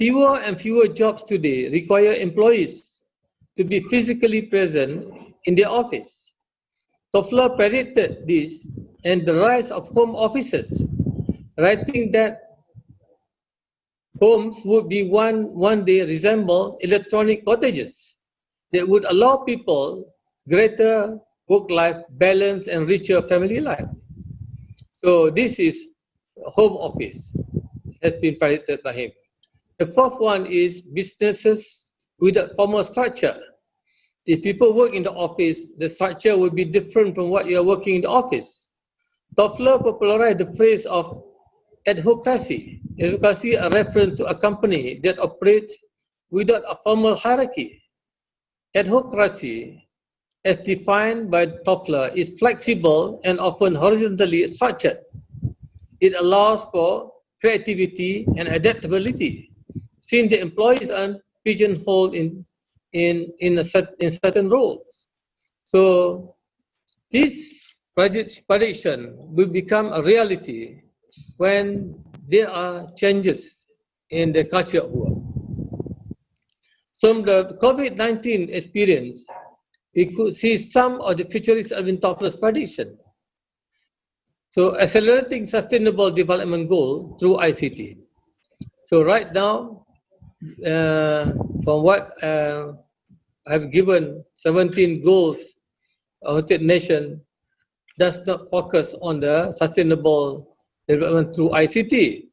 Fewer and fewer jobs today require employees to be physically present in their office. Toffler predicted this and the rise of home offices, writing that homes would be one day resemble electronic cottages that would allow people greater work-life balance and richer family life. So this is home office, has been predicted by him. The fourth one is businesses without formal structure. If people work in the office, the structure will be different from what you are working in the office. Toffler popularized the phrase of adhocracy. Adhocracy, a reference to a company that operates without a formal hierarchy. Adhocracy, as defined by Toffler, is flexible and often horizontally structured. It allows for creativity and adaptability, since the employees are pigeonholed in certain roles. So this prediction will become a reality when there are changes in the culture of work. From the COVID-19 experience, we could see some of the futurists of Toffler's prediction. So accelerating sustainable development goal through ICT. So right now, from what I've given 17 goals of the nation does not focus on the sustainable development through ICT,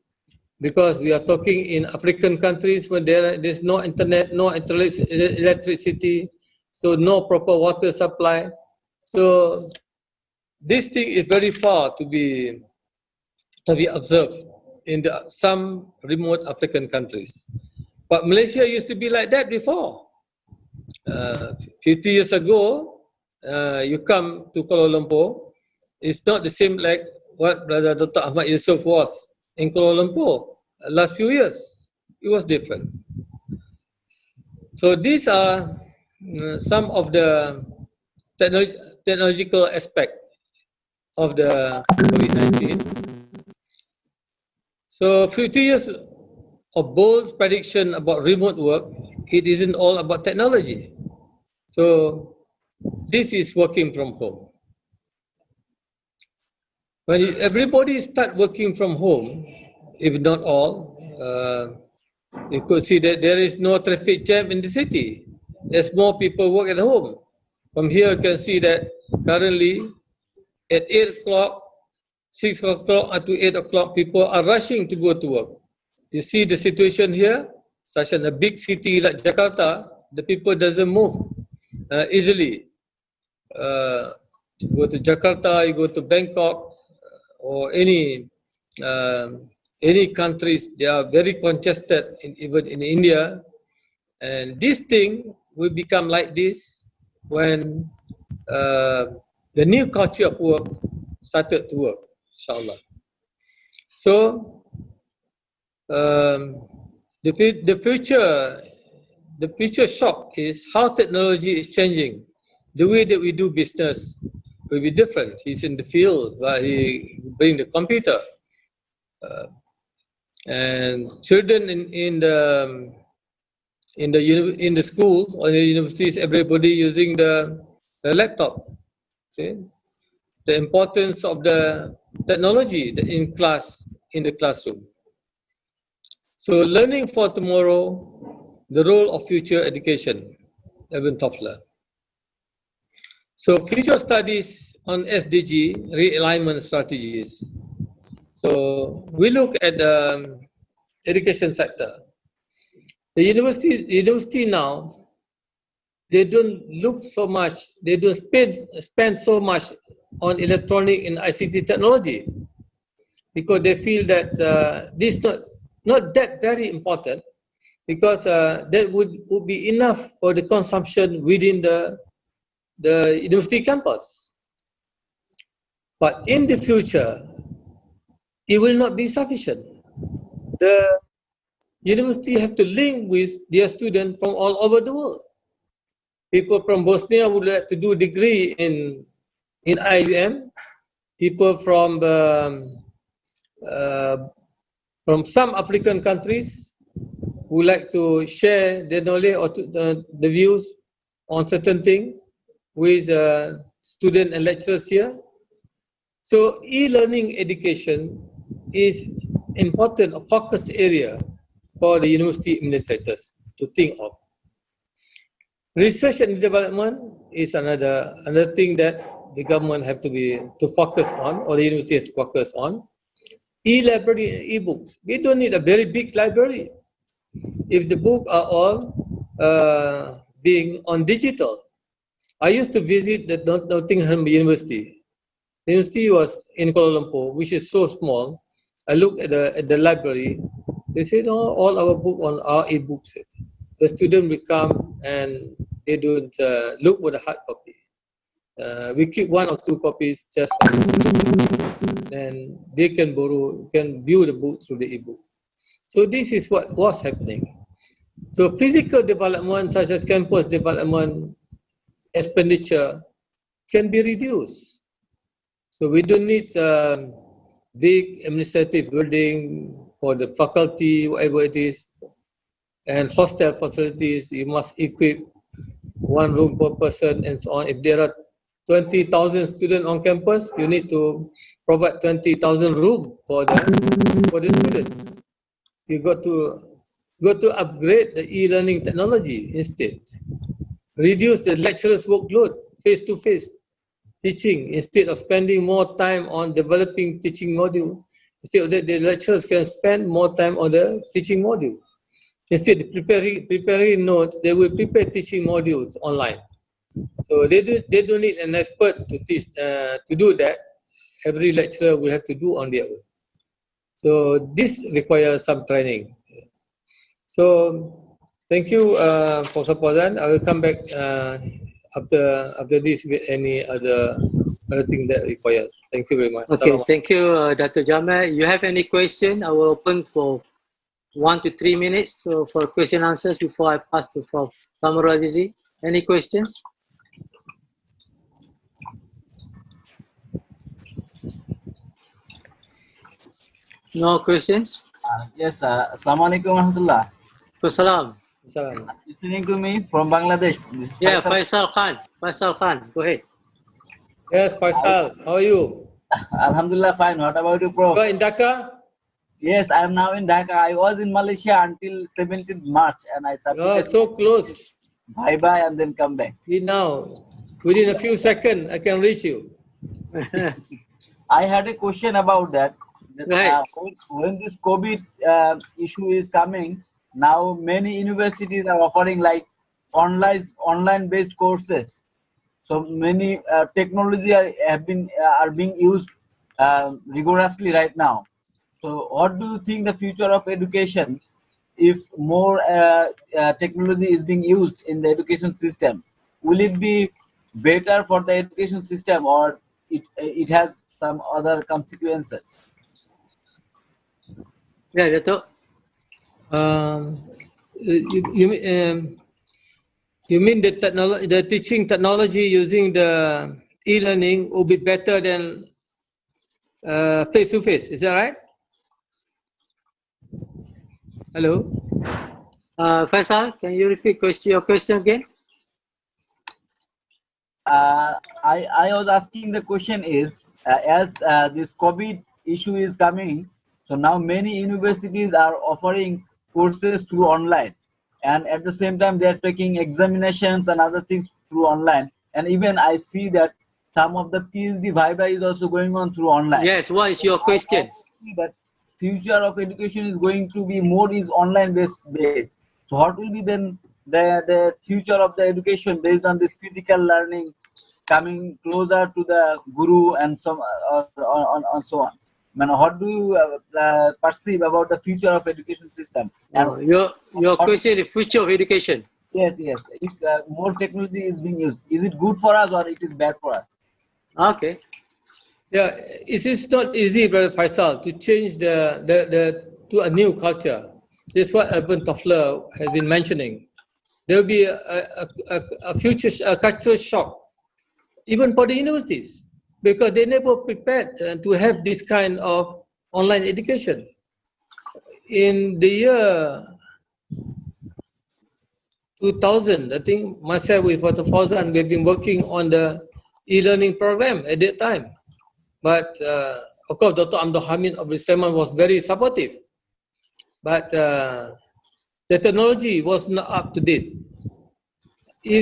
because we are talking in African countries where there's no internet, no electricity, so no proper water supply. So this thing is very far to be observed in some remote African countries. But Malaysia used to be like that before. 50 years ago, you come to Kuala Lumpur, it's not the same like what Brother Dr. Ahmad Yusof was in Kuala Lumpur. Last few years, it was different. So these are some of the technological aspects of the COVID-19. So 50 years of bold prediction about remote work, it isn't all about technology. So this is working from home. When everybody start working from home, if not all, you could see that there is no traffic jam in the city. There's more people work at home. From here, you can see that currently at 8 o'clock, 6 o'clock, up to 8 o'clock, people are rushing to go to work. You see the situation here, such as a big city like Jakarta, the people doesn't move easily. You go to Jakarta, you go to Bangkok, or any countries, they are very congested, even in India. And this thing will become like this when the new culture of work started to work, inshallah. So the future shock is how technology is changing. The way that we do business will be different. He's in the field, but he bring the computer. And children in the schools or the universities, everybody using the laptop. See? The importance of the technology in the classroom. So learning for tomorrow, the role of future education, Ibn Toffler. So future studies on SDG, realignment strategies. So we look at the education sector. The university now, they don't look so much, they don't spend so much on electronic and ICT technology, because they feel that this is not that very important, because that would be enough for the consumption within the university campus. But in the future, it will not be sufficient. The university have to link with their students from all over the world. People from Bosnia would like to do degree in IUM. People from some African countries would like to share their knowledge or the views on certain thing with students and lecturers here. So e-learning education is important focus area for the university administrators to think of. Research and development is another thing that the government have to focus on, or the university has to focus on. E-library and e-books. We don't need a very big library if the books are all being on digital. I used to visit the Nottingham University. The university was in Kuala Lumpur, which is so small. I looked at the library. They said, "No, all our books are e-books." The student will come and they don't look for the hard copy. We keep 1 or 2 copies just for and they can view the book through the e-book. So this is what was happening. So physical development such as campus development expenditure can be reduced. So we don't need big administrative building for the faculty, whatever it is, and hostel facilities. You must equip 1 room per person and so on. If there are 20,000 students on campus, you need to provide 20,000 rooms for the students. You got to upgrade the e-learning technology instead. Reduce the lecturers' workload, face-to-face teaching, instead of spending more time on developing teaching module. Instead of that, the lecturers can spend more time on the teaching module. Instead of preparing notes, they will prepare teaching modules online. So they don't need an expert to teach to do that. Every lecturer will have to do on their own. So this requires some training. So thank you for supporting. I will come back after this with any other thing that required. Thank you very much. Okay, thank you, Dato Jamil. You have any question? I will open for 1 to 3 minutes for question answers before I pass to Prof. Kamarulazizi. Any questions? No questions? Yes, Assalamualaikum warahmatullah. Assalam. Listening to me from Bangladesh. Yeah, Faisal Khan. Faisal Khan, go ahead. Yes, Faisal, how are you? Alhamdulillah, fine. What about you, Prof? You are in Dhaka? Yes, I am now in Dhaka. I was in Malaysia until 17th March and I submitted. Oh, so close. Bye-bye and then come back. Now, within a few seconds, I can reach you. I had a question about that. Right. When this COVID issue is coming, now many universities are offering like online based courses. So many technology are being used rigorously right now. So what do you think the future of education if more technology is being used in the education system? Will it be better for the education system or it has some other consequences? Yeah, Dato. You mean the teaching technology using the e-learning will be better than face-to-face? Is that right? Hello? Faisal, can you repeat your question again? I was asking the question is, as this COVID issue is coming, so now many universities are offering courses through online. And at the same time, they are taking examinations and other things through online. And even I see that some of the PhD Viva is also going on through online. Yes, what is your question? I see that future of education is going to be more is online based. So what will be then the future of the education based on this physical learning coming closer to the guru and so on? Man, what do you perceive about the future of education system? And your question is future of education. Yes. If more technology is being used, is it good for us or it is bad for us? Okay. Yeah, it is not easy, Brother Faisal, to change to a new culture. This is what Urban Toffler has been mentioning. There will be a future cultural shock, even for the universities, because they never prepared to have this kind of online education. In the year 2000, I think myself with Dr. Fauzan, we've been working on the e-learning program at that time. But of course, Dr. Abdul Hamid Abdul Sulaiman was very supportive. But the technology was not up to date.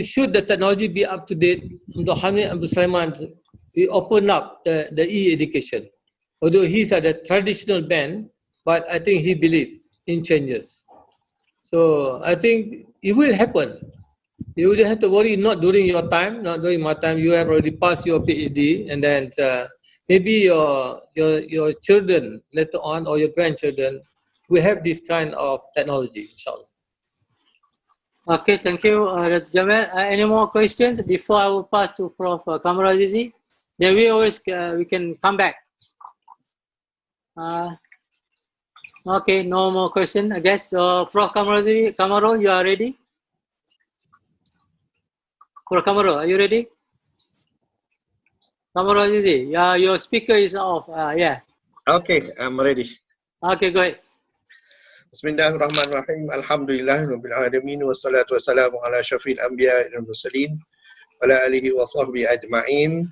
Should the technology be up to date, Abdul Hamid Abdul Sulaiman, we open up the e-education. Although he's at the traditional band, but I think he believes in changes. So I think it will happen. You wouldn't have to worry, not during your time, not during my time. You have already passed your PhD, and then maybe your children later on or your grandchildren will have this kind of technology, inshallah. Okay, thank you, Dr. Jamil. Any more questions before I will pass to Prof. Kamarulazizi? Then we can come back. Okay, no more question. I guess Prof. Kamarulazizi, Kamarul, you are ready? Prof. Kamarul, are you ready? Kamarulazizi, your speaker is off. Yeah. Okay, I'm ready. Okay, go ahead. Bismillahirrahmanirrahim. Alhamdulillahirabbil alamin wassalatu wassalamu ala syafil anbiya wal mursalin wa ala alihi wa sahbihi ajma'in.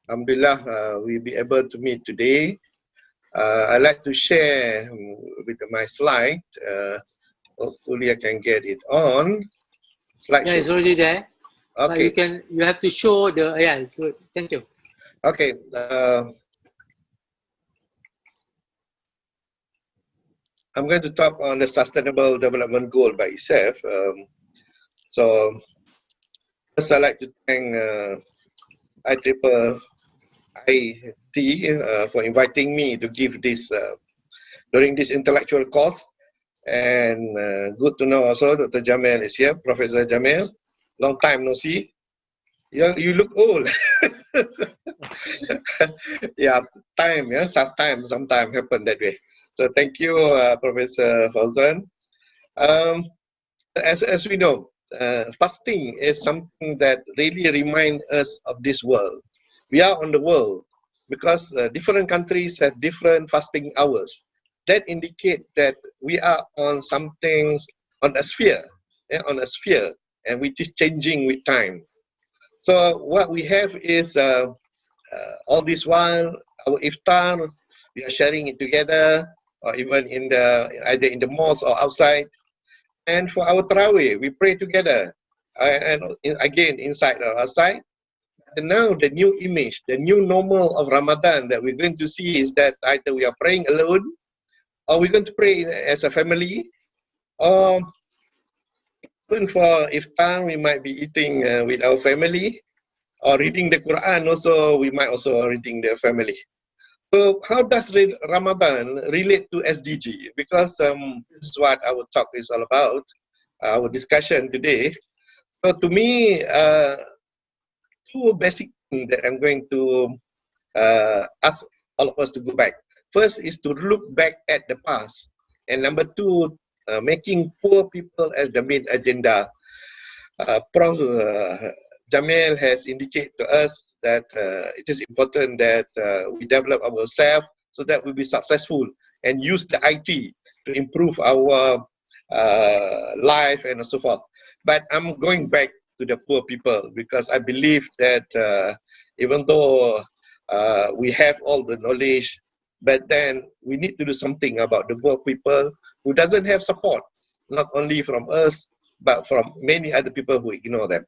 Alhamdulillah, we'll be able to meet today. I'd like to share with my slide. Hopefully I can get it on. Slideshow. Yeah, it's already there. Okay. But you have to show the, yeah, good. Thank you. Okay. I'm going to talk on the Sustainable Development Goal by itself. So first I'd like to thank IIIT for inviting me to give this during this intellectual course. And good to know also Dr. Jamil is here, Professor Jamil. Long time no see. You look old. Yeah, time, yeah, sometimes happen that way. So thank you, Professor Fauzan. As we know, fasting is something that really reminds us of this world. We are on the world because different countries have different fasting hours. That indicate that we are on something, on a sphere, yeah, and which is changing with time. So what we have is all this while our iftar, we are sharing it together, or even in either in the mosque or outside. And for our tarawih, we pray together, and again inside or outside. And now the new image, the new normal of Ramadan that we're going to see is that either we are praying alone, or we're going to pray as a family, or even for iftar, we might be eating with our family, or reading the Quran also, we might also reading the family. So how does Ramadan relate to SDG? Because this is what our talk is all about, our discussion today. So to me, two basic things that I'm going to ask all of us to go back. First is to look back at the past. And number two, making poor people as the main agenda. Prof. Jamil has indicated to us that it is important that we develop ourselves so that we'll be successful and use the IT to improve our life and so forth. But I'm going back to the poor people because I believe that even though we have all the knowledge, but then we need to do something about the poor people who doesn't have support, not only from us, but from many other people who ignore them.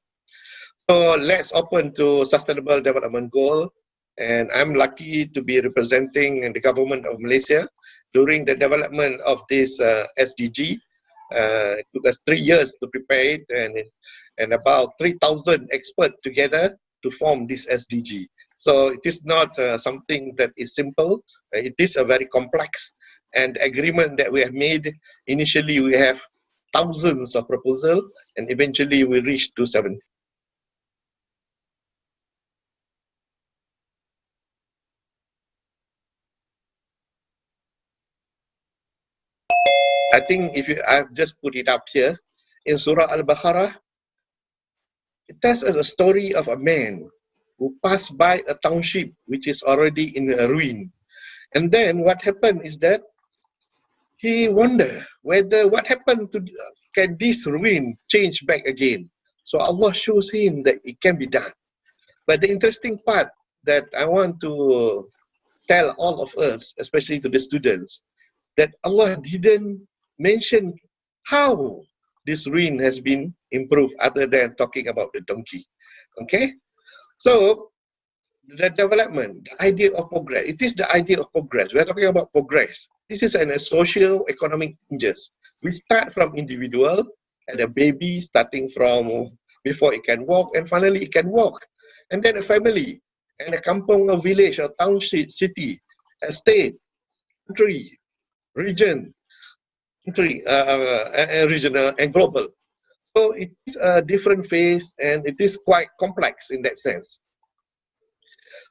So let's open to Sustainable Development Goal, and I'm lucky to be representing the government of Malaysia during the development of this SDG. It took us 3 years to prepare it, and about 3,000 experts together to form this SDG. So it is not something that is simple. It is a very complex and agreement that we have made. Initially, we have thousands of proposals, and eventually we reached 270. I think I've just put it up here, in Surah Al-Baqarah, it tells us a story of a man who passed by a township which is already in a ruin. And then what happened is that he wondered whether what happened to, can this ruin change back again? So Allah shows him that it can be done. But the interesting part that I want to tell all of us, especially to the students, that Allah didn't mention how this ruin has been improved other than talking about the donkey. Okay? So, the development, the idea of progress, it is the idea of progress. We're talking about progress. This is a socio-economic changes. We start from individual, and a baby starting from before it can walk, and finally it can walk. And then a family, and a kampong, a village, a township, city, a state, country, region, regional and global. So it is a different phase, and it is quite complex in that sense.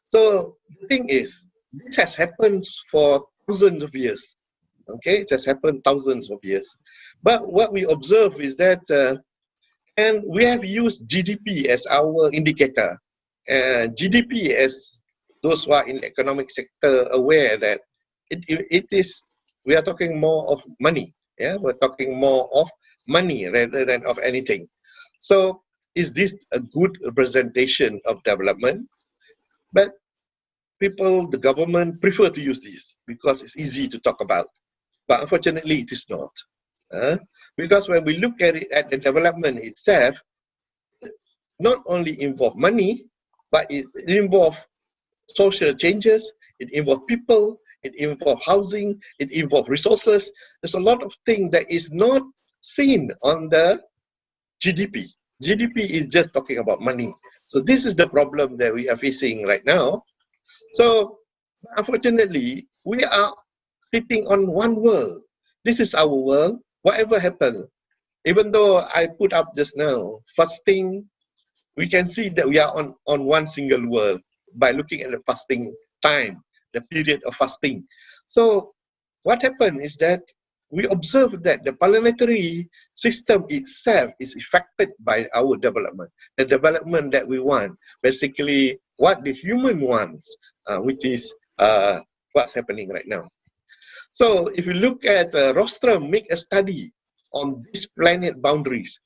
So the thing is, this has happened for thousands of years. Okay, it has happened thousands of years. But what we observe is that, and we have used GDP as our indicator. GDP, as those who are in the economic sector aware that it is, we are talking more of money. Yeah, we're talking more of money rather than of anything. So is this a good representation of development? But people, the government prefer to use this because it's easy to talk about. But unfortunately, it is not. Because when we look at it, at the development itself, it not only involve money, but it involves social changes, it involves people, it involves housing, it involves resources. There's a lot of things that is not seen on the GDP. GDP is just talking about money. So this is the problem that we are facing right now. So unfortunately, we are sitting on one world. This is our world. Whatever happened, even though I put up just now, fasting, we can see that we are on one single world by looking at the fasting time, the period of fasting. So what happened is that we observe that the planetary system itself is affected by our development, the development that we want, basically what the human wants, which is what's happening right now. So if you look at ROCKSTROM, make a study on these planet boundaries.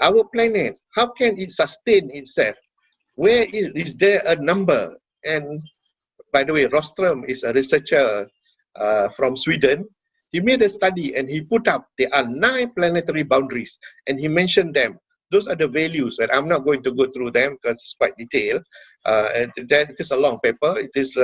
Our planet, how can it sustain itself? Where is there a number? And by the way, ROCKSTROM is a researcher from Sweden. He made a study and he put up, there are 9 planetary boundaries, and he mentioned them. Those are the values, and I'm not going to go through them because it's quite detailed. It is a long paper. It is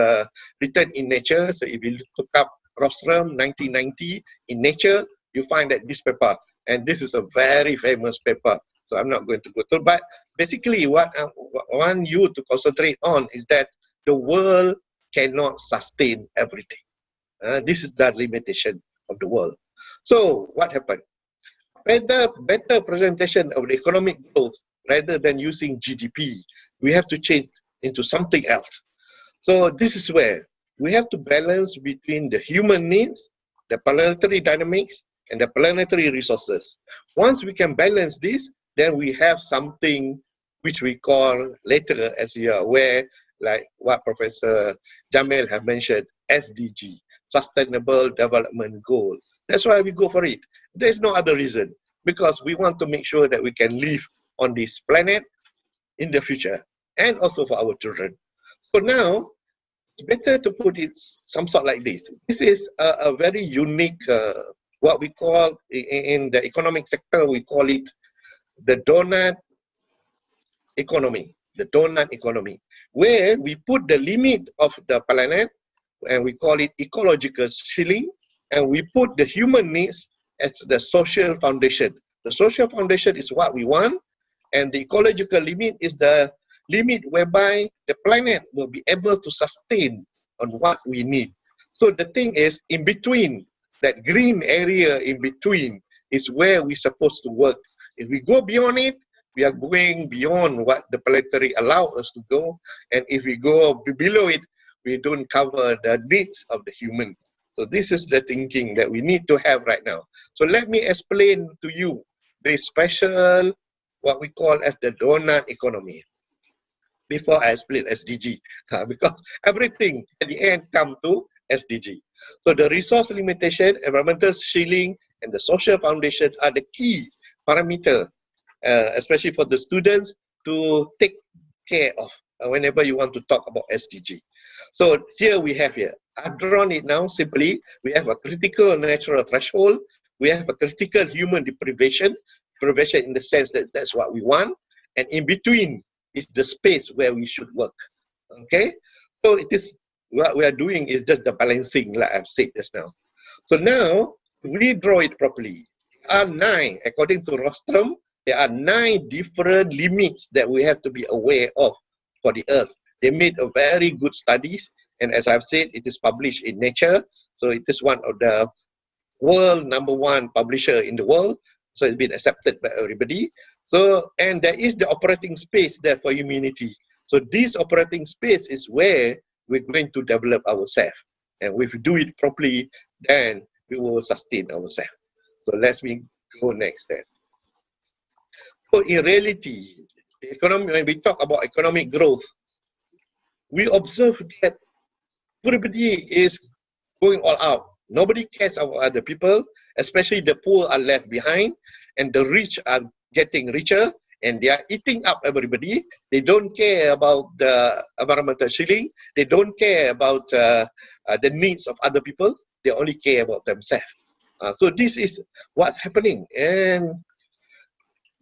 written in Nature. So if you look up ROCKSTROM 1990 in Nature, you find that this paper, and this is a very famous paper. So I'm not going to go through. But basically, what I want you to concentrate on is that the world cannot sustain everything. This is the limitation of the world. So what happened? Better presentation of the economic growth rather than using GDP, we have to change into something else. So this is where we have to balance between the human needs, the planetary dynamics, and the planetary resources. Once we can balance this, then we have something which we call later, as you are aware, like what Professor Jamil have mentioned, SDG, Sustainable Development Goal. That's why we go for it. There's no other reason, because we want to make sure that we can live on this planet in the future, and also for our children. So now, it's better to put it some sort like this. This is a very unique, what we call in the economic sector, we call it the donut economy. The donut economy, where we put the limit of the planet, and we call it ecological ceiling, and we put the human needs as the social foundation. The social foundation is what we want, and the ecological limit is the limit whereby the planet will be able to sustain on what we need. So the thing is, in between, that green area in between is where we're supposed to work. If we go beyond it, we are going beyond what the planetary allow us to go. And if we go below it, we don't cover the needs of the human. So this is the thinking that we need to have right now. So let me explain to you the special, what we call as the donut economy, before I explain SDG, because everything at the end come to SDG. So the resource limitation, environmental shielding, and the social foundation are the key parameter, especially for the students to take care of whenever you want to talk about SDG. So here we have here, I've drawn it now simply. We have a critical natural threshold. We have a critical human deprivation in the sense that that's what we want. And in between is the space where we should work. Okay? So it is, what we are doing is just the balancing, like I've said just now. So now, we draw it properly. There are 9, according to ROCKSTROM, there are 9 different limits that we have to be aware of for the Earth. They made a very good studies, and as I've said, it is published in Nature, so it is one of the world #1 publisher in the world, so it's been accepted by everybody. So, and there is the operating space there for humanity. So this operating space is where we're going to develop ourselves, and if we do it properly, then we will sustain ourselves. So let me go next then. So in reality, the economy, when we talk about economic growth, we observe that everybody is going all out. Nobody cares about other people, especially the poor are left behind, and the rich are getting richer, and they are eating up everybody. They don't care about the environmental shielding. They don't care about the needs of other people. They only care about themselves. So this is what's happening, and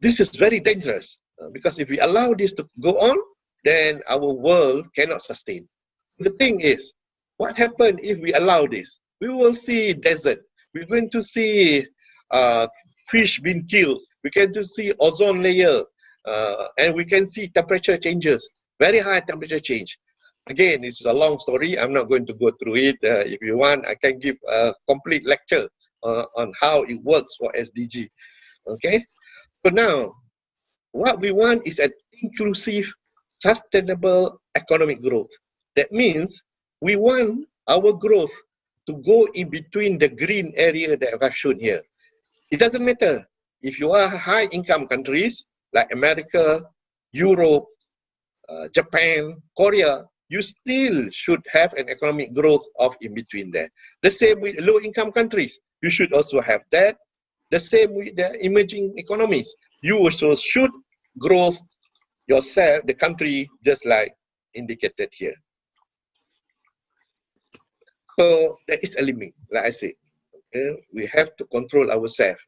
this is very dangerous because if we allow this to go on, then our world cannot sustain. The thing is, what happens if we allow this? We will see desert. We're going to see fish being killed. We can to see ozone layer, and we can see temperature changes, very high temperature change. Again, it's a long story. I'm not going to go through it. If you want, I can give a complete lecture on how it works for SDG. Okay? So now, what we want is an inclusive, sustainable economic growth. That means we want our growth to go in between the green area that I've shown here. It doesn't matter if you are high-income countries like America, Europe, Japan, Korea, you still should have an economic growth of in between there. The same with low-income countries. You should also have that. The same with the emerging economies. You also should grow yourself, the country, just like indicated here. So there is a limit, like I said. Okay? We have to control ourselves.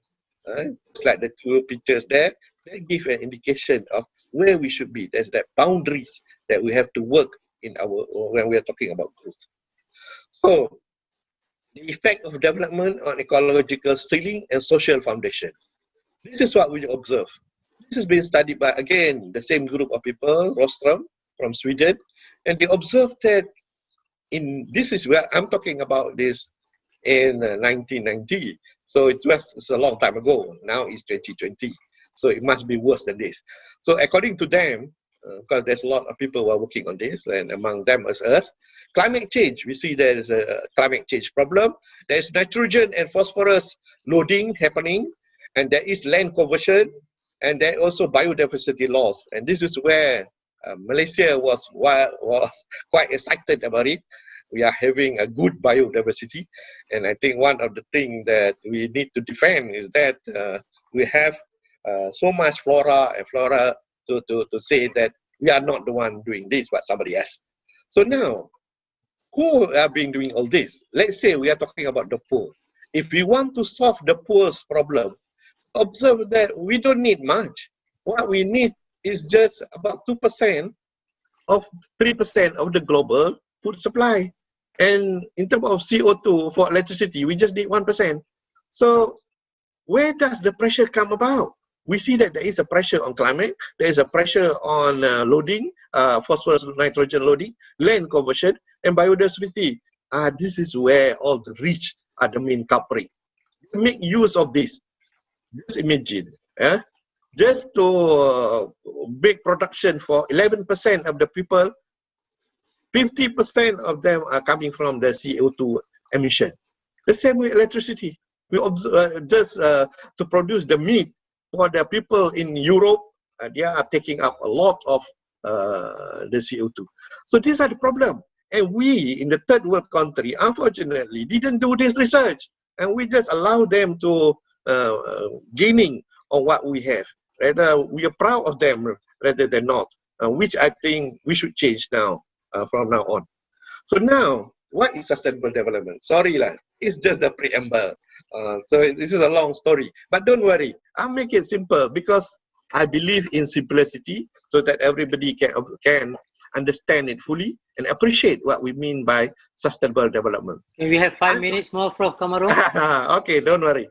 It's like the 2 pictures there. They give an indication of where we should be. There's that boundaries that we have to work in our when we are talking about growth. So the effect of development on ecological ceiling and social foundation. This is what we observe. This has been studied by, again, the same group of people, ROCKSTROM from Sweden, and they observed that this is where I'm talking about this in 1990. So it's a long time ago. Now it's 2020. So it must be worse than this. So according to them, because there's a lot of people who are working on this, and among them is us, climate change, we see there's a climate change problem. There's nitrogen and phosphorus loading happening, and there is land conversion, and there are also biodiversity loss. And this is where Malaysia was quite excited about it. We are having a good biodiversity, and I think one of the things that we need to defend is that we have so much flora and flora to say that we are not the one doing this, but somebody else. So now, who have been doing all this? Let's say we are talking about the poor. If we want to solve the poor's problem, observe that we don't need much. What we need is just about 2% of 3% of the global food supply. And in terms of CO2 for electricity, we just need 1%. So where does the pressure come about? We see that there is a pressure on climate, there is a pressure on loading, phosphorus, nitrogen loading, land conversion, and biodiversity. This is where all the rich are the main culprit. Make use of this. Just imagine, just to make production for 11% of the people, 50% of them are coming from the CO2 emission. The same with electricity. We observe just to produce the meat for the people in Europe, they are taking up a lot of the CO2. So these are the problem. And we, in the third world country, unfortunately, didn't do this research. And we just allow them to gaining on what we have. Rather, we are proud of them rather than not, which I think we should change now, from now on. So now, what is sustainable development? Sorry, it's just the preamble. So this is a long story. But don't worry, I'll make it simple because I believe in simplicity so that everybody can understand it fully and appreciate what we mean by sustainable development. Can we have 5 minutes more, Prof. Kamarul? Okay, don't worry.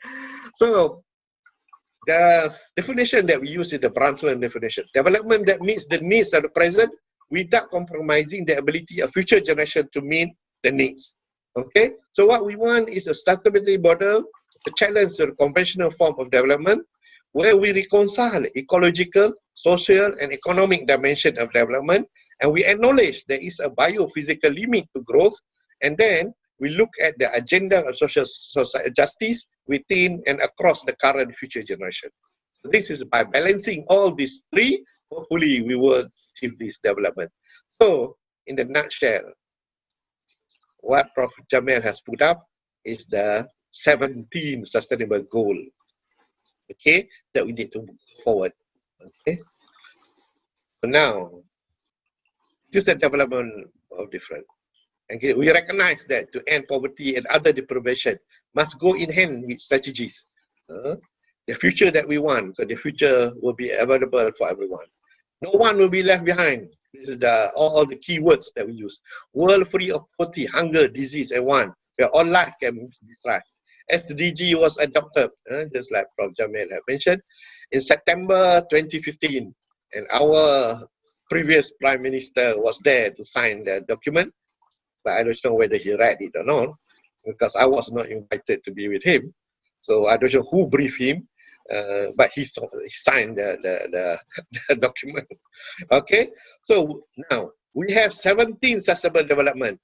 So the definition that we use is the Brundtland definition. Development that meets the needs of the present without compromising the ability of future generation to meet the needs. Okay, so what we want is a sustainability model, a challenge to the conventional form of development, where we reconcile ecological, social, and economic dimension of development, and we acknowledge there is a biophysical limit to growth, and then we look at the agenda of social justice within and across the current future generation. So this is by balancing all these three, hopefully we will achieve this development. So, in the nutshell, what Prof. Jamil has put up is the 17 sustainable goal, okay, that we need to move forward. Okay, so now this is a development of different. Okay, we recognize that to end poverty and other deprivation must go in hand with strategies. The future that we want, because the future will be available for everyone. No one will be left behind. This is all the key words that we use. World free of poverty, hunger, disease, and want, where all life can be thrived. SDG was adopted, just like Prof. Jamil had mentioned, in September 2015. And our previous Prime Minister was there to sign the document. But I don't know whether he read it or not, because I was not invited to be with him. So I don't know who briefed him, but he signed the document. Okay, so now we have 17 sustainable development,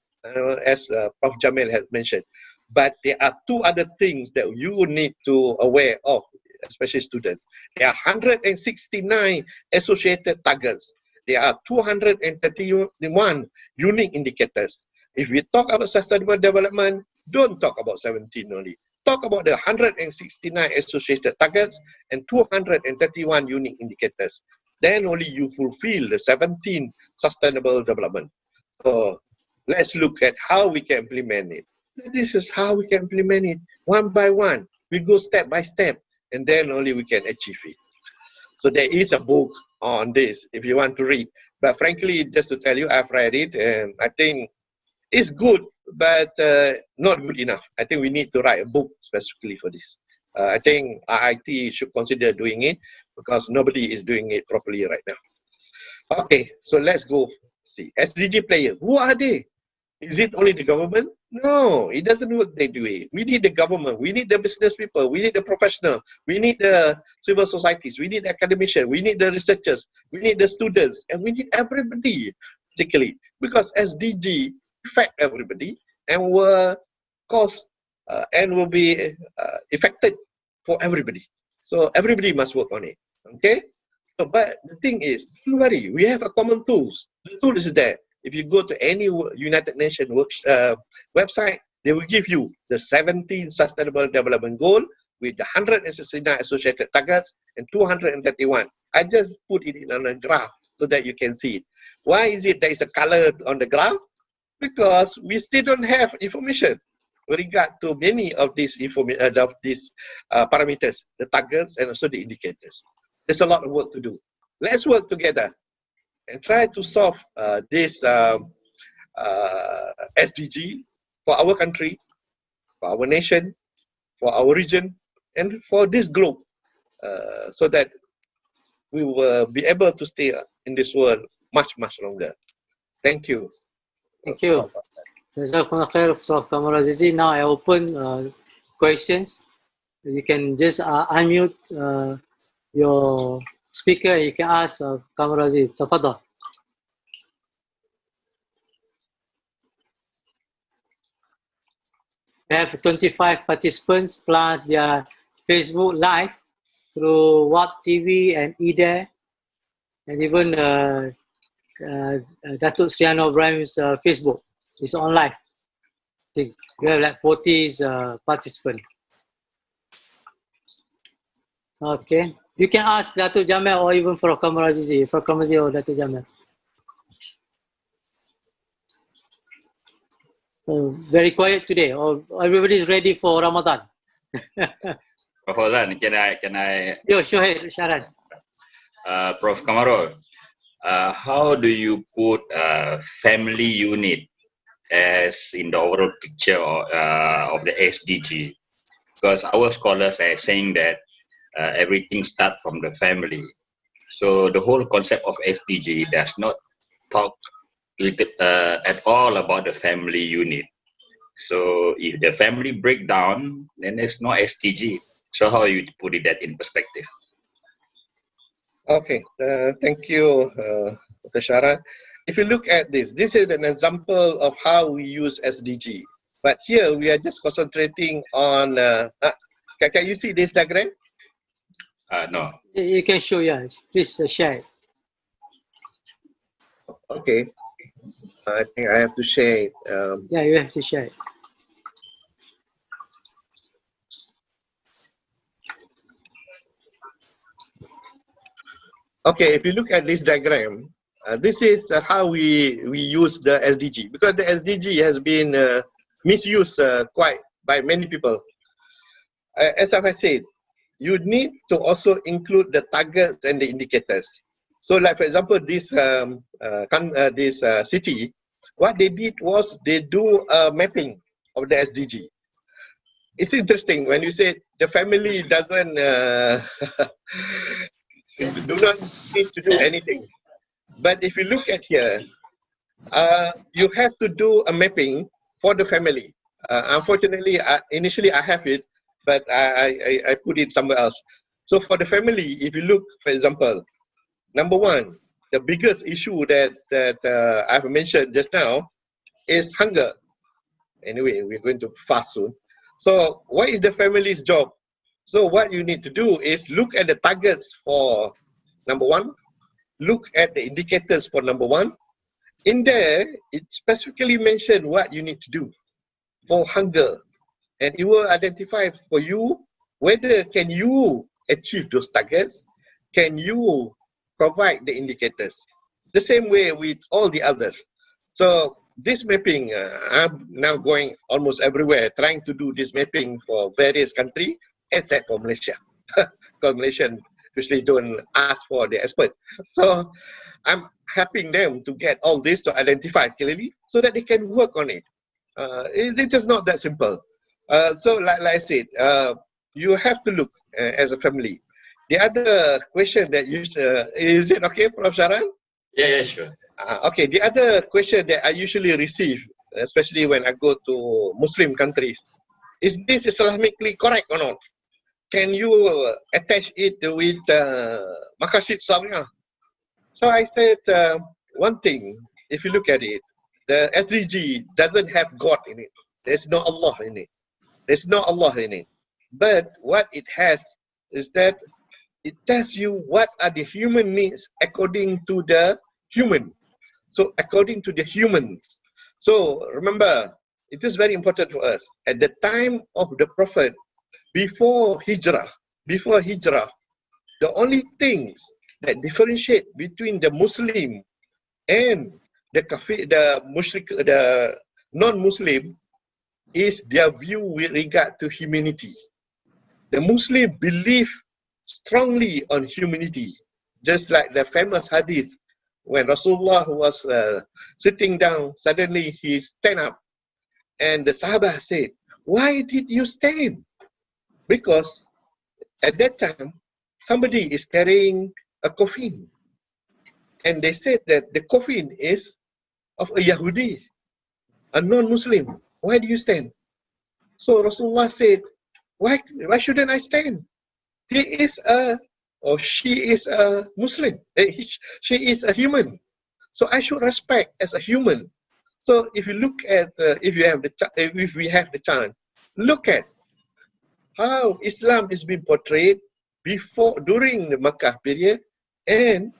as Prof. Jamil has mentioned. But there are two other things that you need to aware of, especially students. There are 169 associated targets. There are 231 unique indicators. If we talk about sustainable development, don't talk about 17 only. Talk about the 169 associated targets and 231 unique indicators. Then only you fulfill the 17 sustainable development. So let's look at how we can implement it. This is how we can implement it one by one. We go step by step, and then only we can achieve it. So there is a book on this if you want to read. But frankly, just to tell you, I've read it, and I think it's good, but not good enough. I think we need to write a book specifically for this. I think IIT should consider doing it because nobody is doing it properly right now. Okay, so let's go see. SDG player, who are they? Is it only the government? No, it doesn't work that way. We need the government, we need the business people, we need the professionals, we need the civil societies, we need the academicians, we need the researchers, we need the students, and we need everybody, particularly because SDG affect everybody and will cause and will be affected for everybody. So everybody must work on it. Okay. So, but the thing is, don't worry, we have a common tools. The tool is there. If you go to any United Nations website, they will give you the 17 Sustainable Development Goal with the 169 associated targets and 231. I just put it in on a graph so that you can see it. Why is it there is a color on the graph? Because we still don't have information with regard to many of these parameters, the targets and also the indicators. There's a lot of work to do. Let's work together and try to solve this SDG for our country, for our nation, for our region, and for this globe, so that we will be able to stay in this world much, much longer. Thank you. Thank you. Jazakumullah khair, Prof. Kamarulazizi. Now I open questions. You can just unmute your speaker. You can ask Kamarulazizi. Tafadhal. We have 25 participants plus their Facebook Live through WAP TV and IIDS, and even Dato Ibrahim's Facebook. It's on live. I think we have like 40 participants. Okay. You can ask Dato Jamil or even Prof Kamarulazizi, Prof Kamarulazizi or Dato Jamil. Very quiet today. Or everybody's ready for Ramadan. Hold on, can I? Yo, sure, Sharan. Prof Kamarul, how do you put family unit as in the overall picture of the SDG? Because our scholars are saying that everything starts from the family. So the whole concept of SDG does not talk at all about the family unit. So if the family break down, then there's no SDG. So how you put that in perspective? Okay, thank you, Dr. Sharan. If you look at this, this is an example of how we use SDG. But here we are just concentrating on, can you see this diagram? No. You can show, yeah. Please share it. Okay, I think I have to share it. Yeah, you have to share it. Okay, if you look at this diagram, this is how we use the SDG, because the SDG has been misused quite by many people. As I said, you need to also include the targets and the indicators. So like for example, this city, what they did was they do a mapping of the SDG. It's interesting when you say the family doesn't do not need to do anything. But if you look at here, you have to do a mapping for the family. Unfortunately, initially I have it, but I put it somewhere else. So for the family, if you look, for example, number one, the biggest issue that I've mentioned just now is hunger. Anyway, we're going to fast soon. So what is the family's job? So what you need to do is look at the targets for number one, look at the indicators for number one. In there, it specifically mentioned what you need to do for hunger. And it will identify for you whether can you achieve those targets, can you provide the indicators. The same way with all the others. So this mapping, I'm now going almost everywhere trying to do this mapping for various countries, except for Malaysia. Because Malaysians usually don't ask for the expert. So I'm helping them to get all this to identify clearly so that they can work on it. It's just not that simple. So like I said, you have to look as a family. The other question that you, is it okay, Prof. Sharan? Yeah, sure. Okay, the other question that I usually receive, especially when I go to Muslim countries, is this Islamically correct or not? Can you attach it with Maqasid Syariah? So I said, one thing, if you look at it, the SDG doesn't have God in it. There's no Allah in it. There's no Allah in it. But what it has is that it tells you what are the human needs according to the human. So according to the humans. So remember, it is very important for us. At the time of the Prophet, before Hijrah, the only things that differentiate between the Muslim and the kafir, the mushrik, the non-Muslim, is their view with regard to humanity. The Muslim believe strongly on humanity, just like the famous hadith when Rasulullah was sitting down, suddenly he stand up, and the Sahaba said, "Why did you stand?" Because at that time, somebody is carrying a coffin, and they said that the coffin is of a Yahudi, a non-Muslim. Why do you stand? So Rasulullah said, why shouldn't I stand? He is or she is a Muslim. She is a human. So I should respect as a human. So if you look at, if we have the chance, look at how Islam is being portrayed during the Makkah period and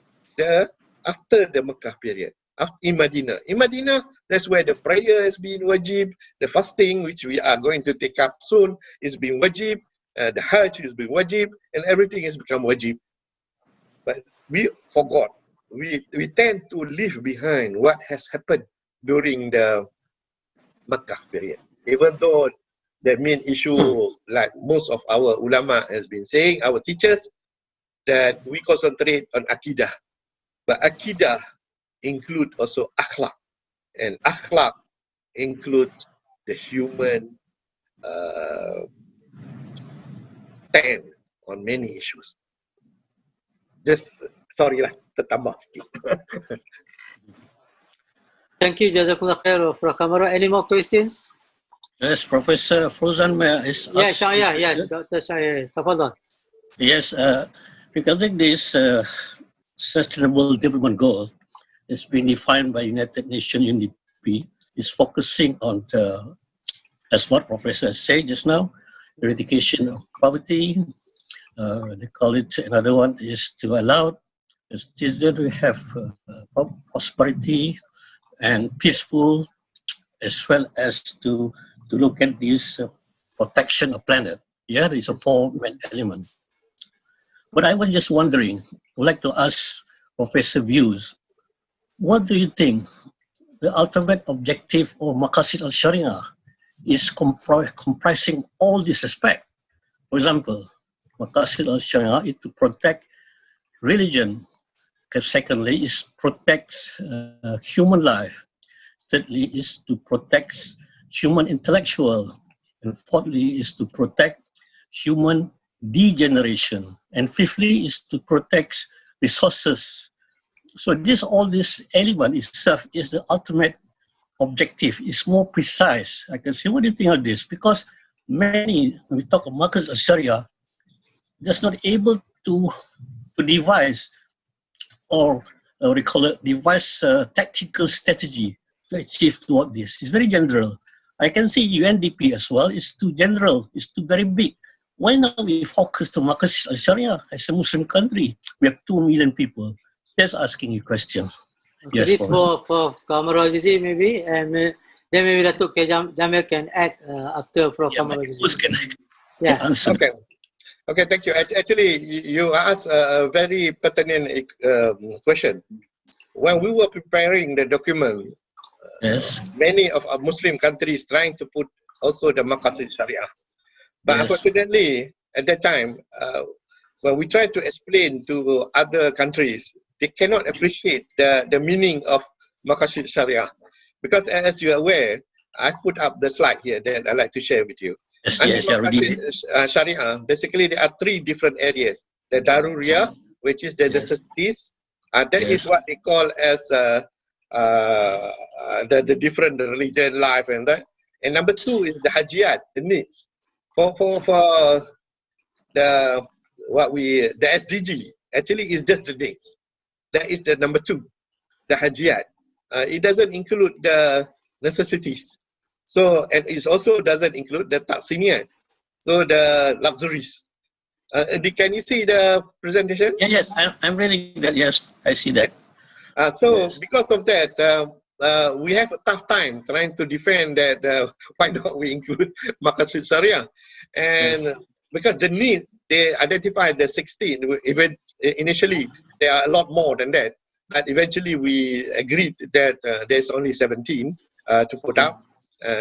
after the Makkah period in Medina. In Medina, That's where the prayer has been wajib, the fasting, which we are going to take up soon, is being wajib, the Hajj is being wajib, and everything has become wajib. But we forgot. We tend to leave behind what has happened during the Makkah period. Even though the main issue, like most of our ulama has been saying, our teachers, that we concentrate on akidah. But akidah include also akhlaq. And akhlaq include the human stand on many issues. Just, sorry lah, tertambah sikit. Thank you, Jazakumullah khair, Prof. Kamarul. Any more questions? Yes, Professor Frozen is Yes, Shaya, yes, Dr. Shaya, tafadhal. Yes, regarding this sustainable development goal, it's been defined by United Nations UNDP, is focusing on the, as what Professor said just now, eradication of poverty. They call it, another one is to allow the citizens to have prosperity and peaceful, as well as to look at this protection of planet. Yeah, there is a four main element. But I was just wondering, I'd like to ask Professor views. What do you think the ultimate objective of Maqasid al-Sharia is comprising all this respect? For example, Maqasid al-Sharia is to protect religion. Secondly, is protects human life. Thirdly, is to protect human intellectual. And fourthly, is to protect human degeneration. And fifthly, is to protect resources. So all this element itself is the ultimate objective. It's more precise. I can say, what do you think of this? Because many, when we talk of Maqasid al-Sharia, just not able to devise or devise tactical strategy to achieve toward this. It's very general. I can see UNDP as well. It's too general. It's too very big. Why not we focus to Maqasid al-Sharia as a Muslim country? We have 2 million people. Just asking you a question. Okay, yes, this for Kamarulazizi maybe, and then maybe Dato Jamil can add after Prof. Kamarulazizi. Yeah. Okay, thank you. Actually, you asked a very pertinent question. When we were preparing the document, yes, many of our Muslim countries trying to put also the Maqasid Sharia. But yes, unfortunately, at that time, when we tried to explain to other countries, they cannot appreciate the meaning of Maqasid Sharia. Because as you are aware, I put up the slide here that I'd like to share with you. Yes, Sharia, basically there are 3 different areas. The Daruriyah, which is the necessities. That is what they call as the different religion, life and that. And number 2 is the Hajiyat, the needs. For the SDG, actually is just the needs. That is the number 2, the Hajiyat. It doesn't include the necessities. So, and it also doesn't include the Taqsimiyat. So the luxuries. Can you see the presentation? Yes, I'm reading that. Yes, I see that. Because of that, we have a tough time trying to defend that. Why not we include Maqasid Sharia? And because the needs, they identified the 16. Even initially, there are a lot more than that. But eventually, we agreed that there's only 17 to put up.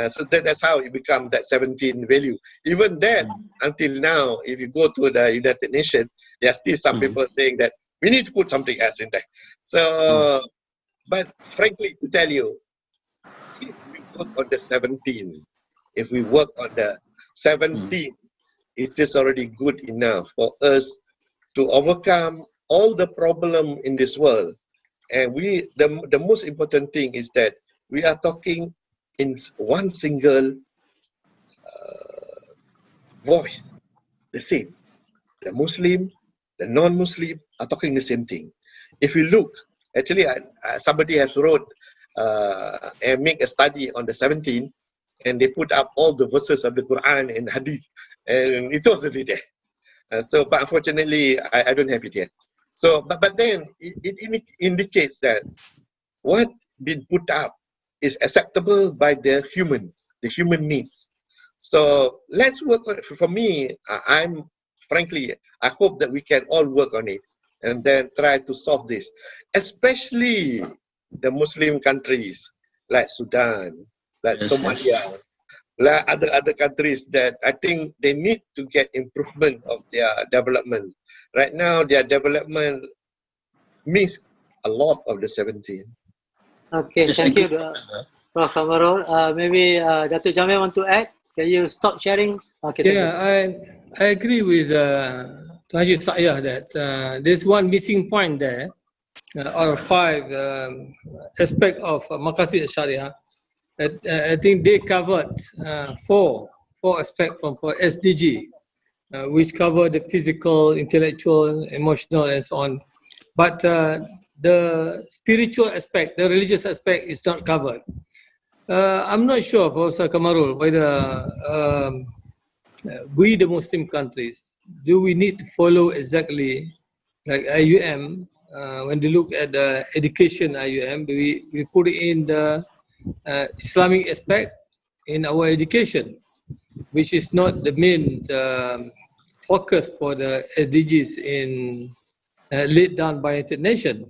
So that's how it becomes that 17 value. Even then, until now, if you go to the United Nations, there are still some people saying that we need to put something else in there. So, but frankly, to tell you, if we work on the 17, if we work on the 17, it is already good enough for us to overcome all the problem in this world. And the most important thing is that we are talking in one single voice, the same. The Muslim, the non-Muslim are talking the same thing. If you look, actually, somebody has wrote and make a study on the 17, and they put up all the verses of the Quran and Hadith, and it was already there. But unfortunately, I don't have it yet. So, but then it indicates that what been put up is acceptable by the human needs. So let's work on it. For me, frankly, I hope that we can all work on it and then try to solve this, especially the Muslim countries like Sudan, like Yes, Somalia, yes. like other countries that I think they need to get improvement of their development. Right now, their development miss a lot of the 17. Okay, Yes, I thank you, agree with that. Prof. Kamarul. Maybe Dato Jamil want to add? Can you stop sharing? Okay, thank you. Yeah, I agree with Tuan Haji Sakyah that there's one missing point there, out of 5 aspect of Maqasid Sharia. I think they covered 4 aspects from for SDG, which cover the physical, intellectual, emotional, and so on. But the spiritual aspect, the religious aspect, is not covered. I'm not sure, Professor Kamarul, whether we, the Muslim countries, do we need to follow exactly like IUM? When they look at the education IUM, do we put in the Islamic aspect in our education, which is not the main focus for the SDGs in laid down by United Nations.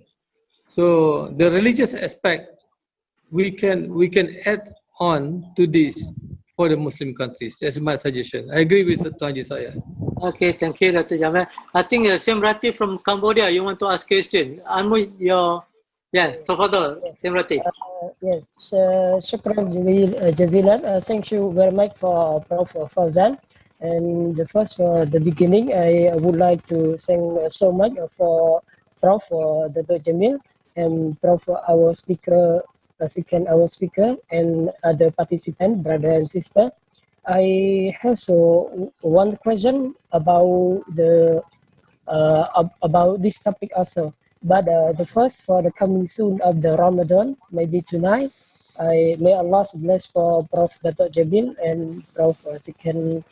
So the religious aspect we can add on to this for the Muslim countries. That's my suggestion. I agree with Tuan Haji Sakyah. Okay, thank you, Dato Jamil. I think Semrati from Cambodia, you want to ask question. Unmute your, yes, Tafadhal, Semrati. Yes, shukran jazilan. Thank you very much for Prof. Fauzan. And first, for the beginning, I would like to thank so much for Prof. Dato Jamil and Prof. our speaker, our speaker, and other participants, brother and sister. I have so one question about the about this topic also. But the first, for the coming soon of the Ramadan, maybe tonight, may Allah bless for Prof. Dato Jamil and Prof. Second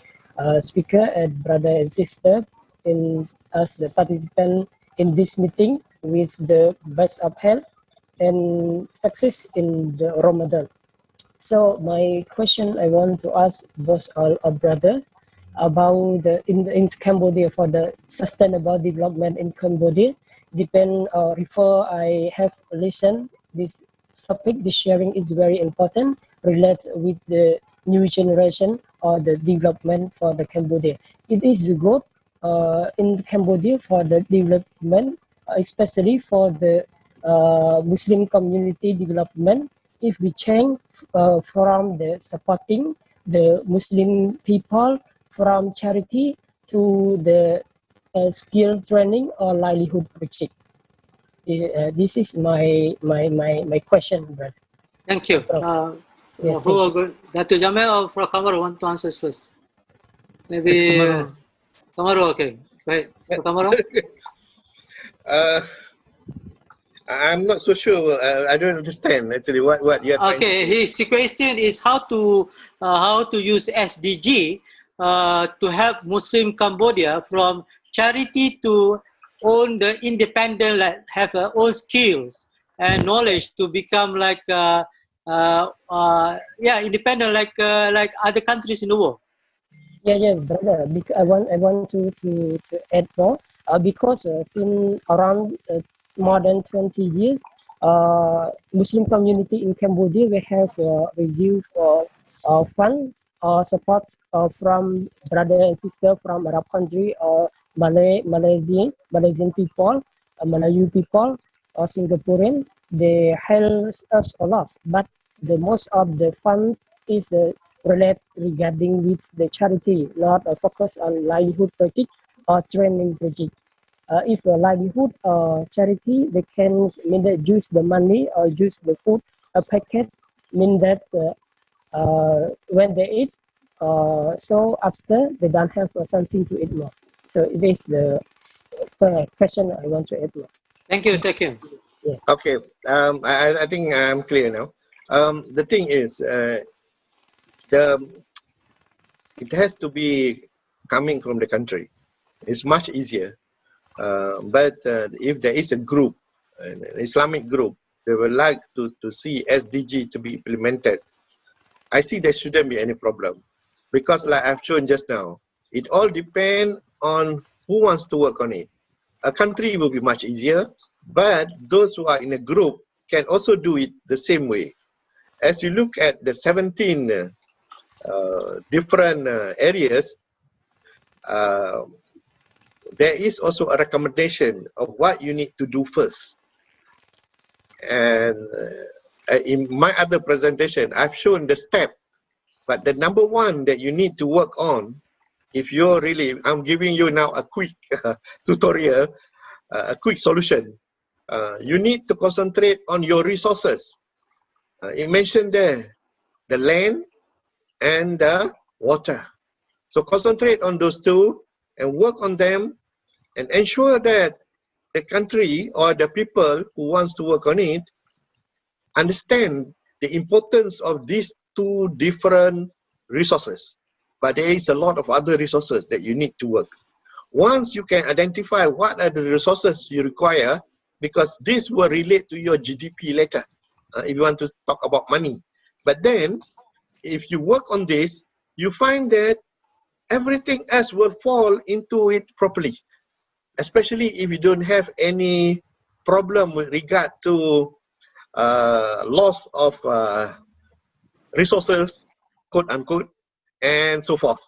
speaker and brother and sister in as the participant in this meeting with the best of health and success in the Ramadan. So my question I want to ask both all of brother about the in Cambodia for the sustainable development in Cambodia. Depend or refer I have listened this topic. The sharing is very important. Relates with the new generation or the development for the Cambodia. It is good in Cambodia for the development, especially for the Muslim community development. If we change from the supporting the Muslim people from charity to the skill training or livelihood project. This is my question, brother. Thank you. Yes, Who will go? Dato Jamil or Prof. Kamarul want to answer first? Maybe Kamarul. Kamarul, okay. Go ahead. Prof. Kamarul? I'm not so sure. I don't understand actually what you're trying to Okay, say. his question is how to use SDG to help Muslim Cambodia from charity to own the independent, like have own skills and knowledge to become like independent like other countries in the world. Yeah, brother. Because I want to add more. Because in around more than 20 years, Muslim community in Cambodia we have received funds or support from brother and sister from Arab country or Malaysian people, Malayu people or Singaporean. They help us a lot, but the most of the funds is relates regarding with the charity, not a focus on livelihood project or training project. If a livelihood charity, they can use the money or use the food packets, mean that when they eat, so after they don't have something to eat more. So it is the question I want to add more. Thank you. Yeah. Okay, I think I'm clear now. The thing is, it has to be coming from the country. It's much easier. But if there is a group, an Islamic group, they would like to see SDG to be implemented, I see there shouldn't be any problem. Because like I've shown just now, it all depends on who wants to work on it. A country will be much easier, but those who are in a group can also do it the same way. As you look at the 17 different areas, there is also a recommendation of what you need to do first. And in my other presentation, I've shown the step, but the number one that you need to work on, if you're really, I'm giving you now a quick tutorial, a quick solution. You need to concentrate on your resources. You mentioned there, the land and the water. So concentrate on those two and work on them and ensure that the country or the people who wants to work on it understand the importance of these two different resources. But there is a lot of other resources that you need to work. Once you can identify what are the resources you require, because this will relate to your GDP later, if you want to talk about money. But then, if you work on this, you find that everything else will fall into it properly, especially if you don't have any problem with regard to loss of resources, quote unquote, and so forth.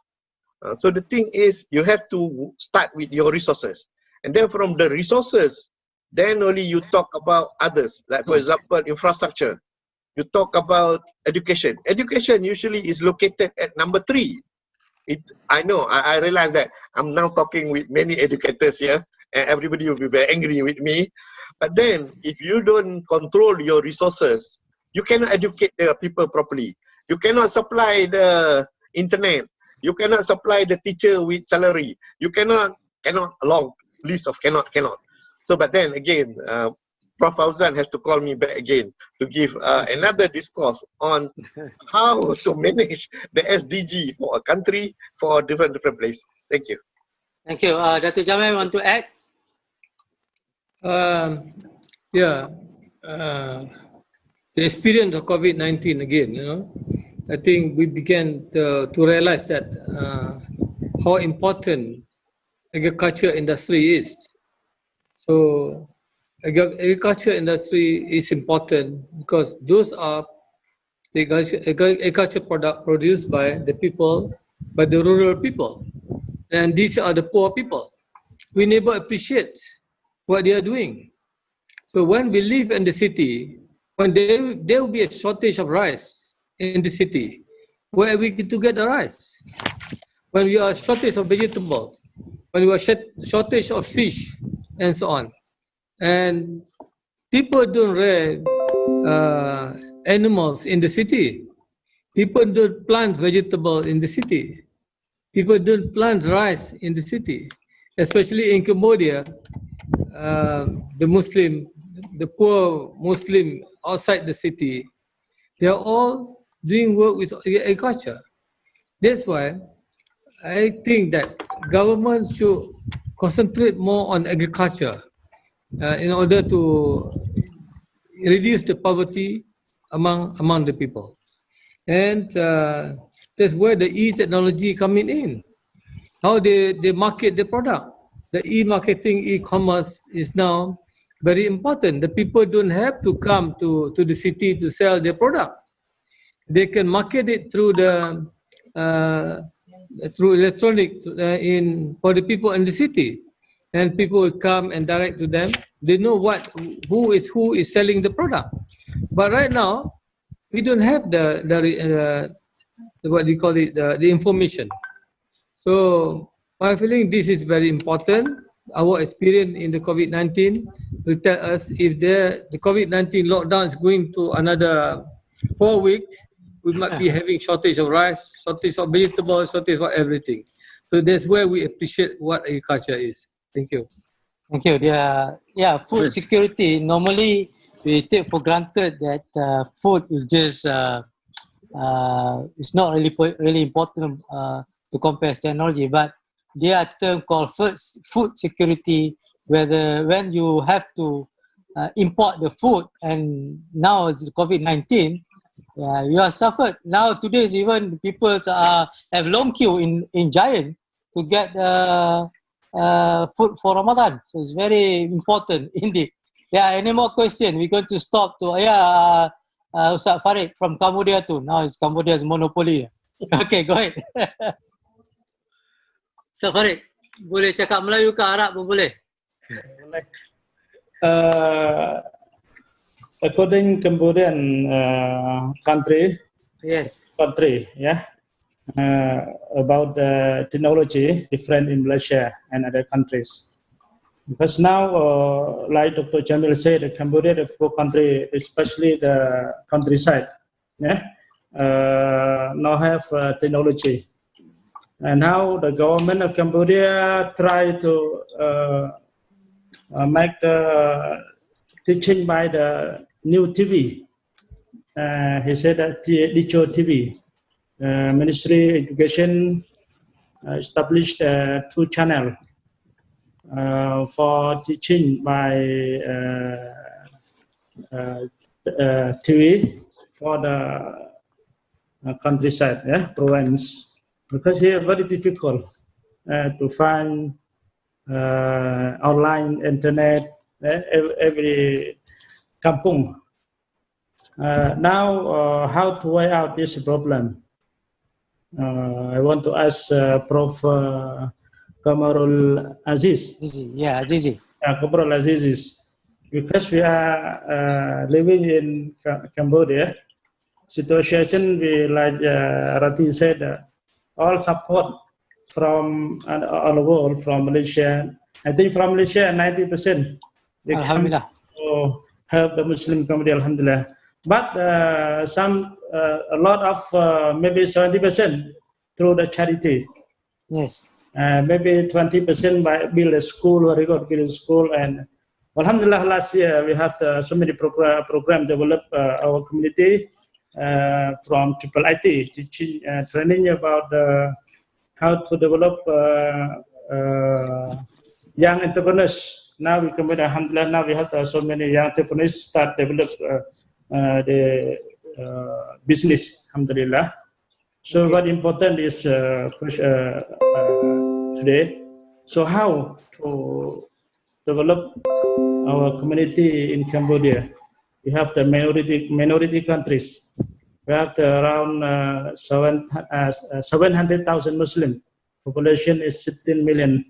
So the thing is, you have to start with your resources. And then from the resources, then only you talk about others, like for example, infrastructure. You talk about education. Education usually is located at number 3. I know, I realize that I'm now talking with many educators here, and everybody will be very angry with me. But then, if you don't control your resources, you cannot educate the people properly. You cannot supply the internet. You cannot supply the teacher with salary. You cannot, a long list of cannot. So, but then again, Prof. Fauzan has to call me back again to give another discourse on how to manage the SDG for a country, for a different place. Thank you. Thank you. Dato Jamil, want to add? The experience of COVID-19 again, I think we began to realize that how important agriculture industry is. So agriculture industry is important because those are the agriculture product produced by the people, by the rural people. And these are the poor people. We never appreciate what they are doing. So when we live in the city, when there will be a shortage of rice in the city, where are we going to get the rice? When we are shortage of vegetables, when we are shortage of fish, and so on. And people don't rear animals in the city. People don't plant vegetables in the city. People don't plant rice in the city. Especially in Cambodia, the poor Muslim outside the city, they are all doing work with agriculture. That's why I think that government should concentrate more on agriculture in order to reduce the poverty among the people. And that's where the e-technology coming in. How they market the product. The e-marketing, e-commerce is now very important. The people don't have to come to the city to sell their products. They can market it through the through electronic for the people in the city, and people will come and direct to them. They know who is selling the product. But right now, we don't have the what do you call it, the information. So I feeling this is very important. Our experience in the COVID-19 will tell us if the COVID-19 lockdown is going to another 4 weeks, we might be having shortage of rice, shortage of vegetables, shortage of everything. So that's where we appreciate what agriculture is. Thank you. Thank you. Food security. Normally, we take for granted that food is just it's not really important to compare technology, but there are terms called food security, when you have to import the food, and now it's COVID-19. You have suffered. Now today's even people have long queue in Giant to get food for Ramadan. So it's very important indeed. Any more questions? We're going to stop to Ustaz Farid from Cambodia too. Now it's Cambodia's monopoly. Okay, go ahead. Ustaz Farid, boleh cakap Melayu ke Arab pun boleh. According Cambodian country, about the technology different in Malaysia and other countries. Because now, like Dr. Jamil said, Cambodia, the poor country, especially the countryside, now have technology. And now the government of Cambodia try to make the teaching by the new TV. He said that digital TV. Ministry of Education established 2 channels for teaching by TV for the countryside, province. Because here very difficult to find online internet every kampung. Now, how to weigh out this problem? I want to ask Prof. Kamarulazizi. Azizi. Kamarulazizi, because we are living in Cambodia, situation we like Rati said, all support from all the world, from Malaysia. I think from Malaysia 90% they come to help the Muslim community, alhamdulillah. But a lot of maybe 70% through the charity. Yes. Maybe 20% by build a school, very good build a school, and alhamdulillah last year we have so many program developed our community from IIIT teaching training about how to develop young entrepreneurs. Now we come with alhamdulillah. Now we have so many young entrepreneurs start develop the business, alhamdulillah. So what important is today. So how to develop our community in Cambodia? We have the minority countries. We have around 700,000 Muslim. Population is 16 million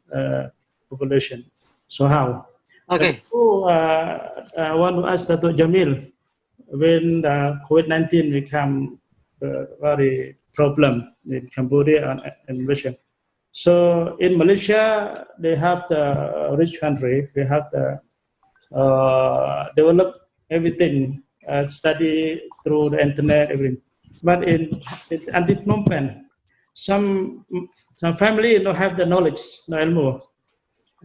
population. So how? Okay. I want to ask Dato Jamil, when the COVID-19 become very problem in Cambodia and Malaysia. So in Malaysia, they have the rich country. They have the develop everything, study through the internet, everything. But in Phnom Penh, some family don't have the knowledge, no ilmu.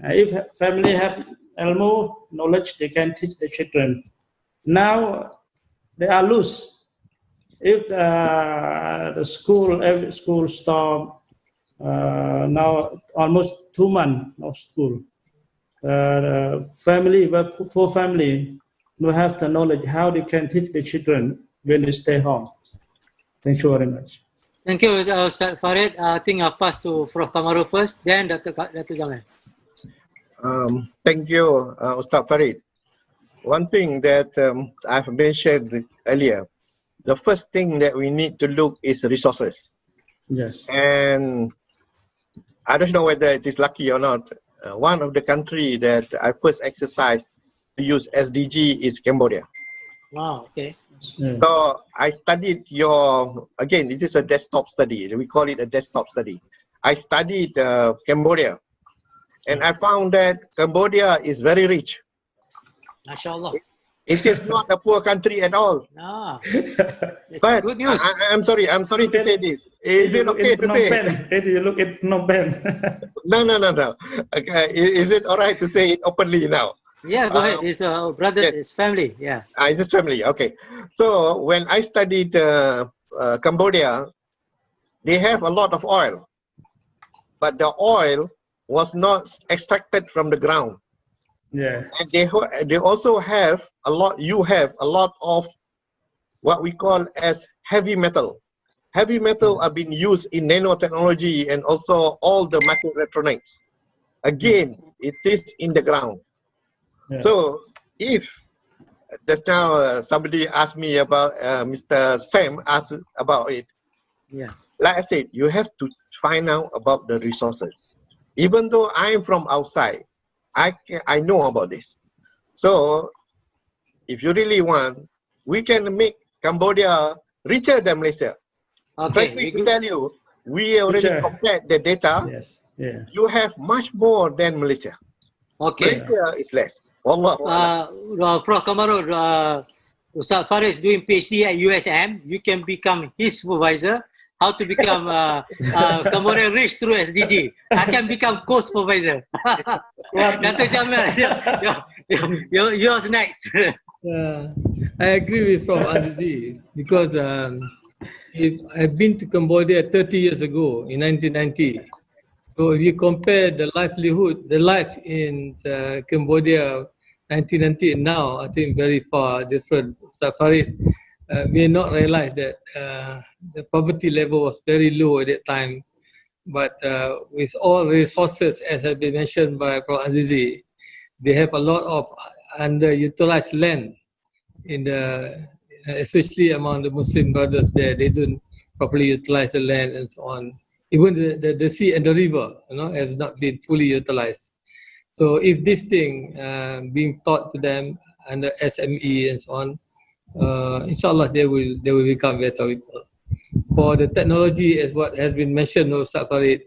If family have ilmu, knowledge, they can teach the children. Now they are loose. If the school, every school stop, now almost 2 months no school. Family, for family, no have the knowledge how they can teach the children when they stay home. Thank you very much. Thank you, Ustaz Farid. I think I'll pass to Prof. Kamaru first, then Dr. Jamil. Thank you, Ustaz Farid. One thing that I've mentioned earlier, the first thing that we need to look is resources. Yes. And I don't know whether it is lucky or not. One of the country that I first exercised to use SDG is Cambodia. Wow, okay. Yeah. So I studied again, it is a desktop study. We call it a desktop study. I studied Cambodia, and I found that Cambodia is very rich. MashaAllah. It is not a poor country at all. No. But good news. I'm sorry to say this. Is it okay to say it? You look at Phnom Penh. No. Okay. Is it all right to say it openly now? Yeah, go ahead. His brother, yes. his family. Yeah. It's his family. Okay. So when I studied Cambodia, they have a lot of oil, but the oil was not extracted from the ground. Yeah. And they also have a lot. You have a lot of what we call as heavy metal. Heavy metal are being used in nanotechnology and also all the microelectronics. Again, it is in the ground. Yeah. So if just now somebody asked me about Mr. Sam asked about it. Yeah. Like I said, you have to find out about the resources. Even though I am from outside, I know about this. So if you really want, we can make Cambodia richer than Malaysia. Okay. Frankly, to tell you, we already Sure. compared the data. Yes. Yeah. You have much more than Malaysia. Okay. Malaysia is less. Wallah. Prof. Kamarul, Ustaz Faris doing PhD at USM. You can become his supervisor. How to become Cambodia rich through SDG. I can become co-supervisor. Dato Jamil, yours next. I agree with Prof. Azizi because if I've been to Cambodia 30 years ago in 1990. So if you compare the life in Cambodia 1990 and now, I think very far different. Safari may not realize that the poverty level was very low at that time. But with all resources, as has been mentioned by Prof. Azizi, they have a lot of underutilized land in the, especially among the Muslim brothers there. They don't properly utilize the land and so on. Even the sea and the river, have not been fully utilized. So if this thing being taught to them under SME and so on, inshallah they will become better people. For the technology, as what has been mentioned of Ustaz Farid,